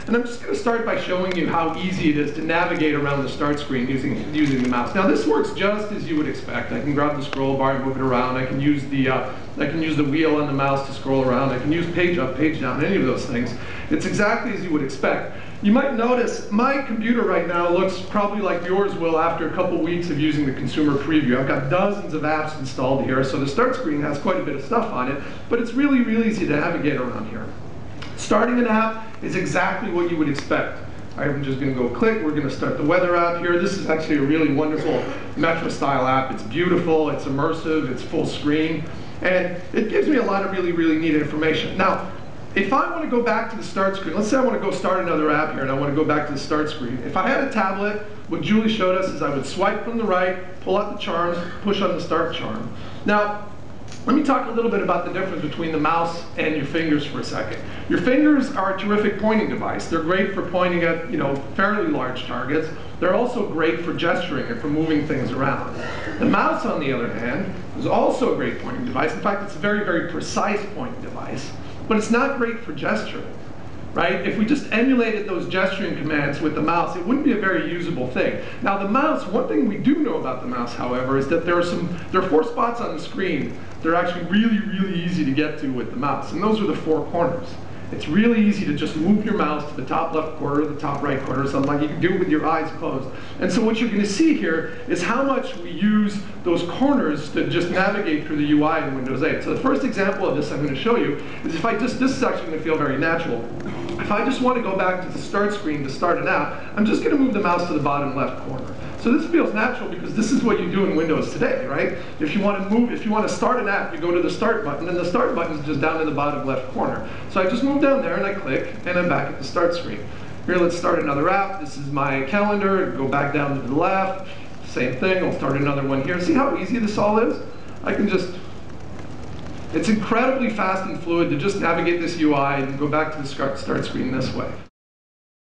And I'm just going to start by showing you how easy it is to navigate around the start screen using the mouse. Now this works just as you would expect. I can grab the scroll bar and move it around. I can use the wheel on the mouse to scroll around. I can use page up, page down, any of those things. It's exactly as you would expect. You might notice my computer right now looks probably like yours will after a couple weeks of using the consumer preview. I've got dozens of apps installed here, so the start screen has quite a bit of stuff on it, but it's really, really easy to navigate around here. Starting an app is exactly what you would expect. I'm just going to go click. We're going to start the weather app here. This is actually a really wonderful Metro style app. It's beautiful, it's immersive, it's full screen, and it gives me a lot of really, really neat information. Now, if I want to go back to the start screen, let's say I want to go start another app here and I want to go back to the start screen. If I had a tablet, what Julie showed us is I would swipe from the right, pull out the charms, push on the start charm. Now, let me talk a little bit about the difference between the mouse and your fingers for a second. Your fingers are a terrific pointing device. They're great for pointing at, fairly large targets. They're also great for gesturing and for moving things around. The mouse, on the other hand, is also a great pointing device. In fact, it's a very, very precise pointing device. But it's not great for gesturing, right? If we just emulated those gesturing commands with the mouse, it wouldn't be a very usable thing. Now the mouse, one thing we do know about the mouse, however, is that there are 4 spots on the screen that are actually really, really easy to get to with the mouse, and those are the 4 corners. It's really easy to just move your mouse to the top left corner, the top right corner, something like you can do it with your eyes closed. And so what you're going to see here is how much we use those corners to just navigate through the UI in Windows 8. So the first example of this I'm going to show you is if this is actually going to feel very natural. If I just want to go back to the start screen to start an app, I'm just going to move the mouse to the bottom left corner. So this feels natural because this is what you do in Windows today, right? If you want to start an app, you go to the start button, and the start button is just down in the bottom left corner. So I just move down there and I click, and I'm back at the start screen. Here, let's start another app. This is my calendar. Go back down to the left. Same thing. I'll start another one here. See how easy this all is? It's incredibly fast and fluid to just navigate this UI and go back to the start screen this way.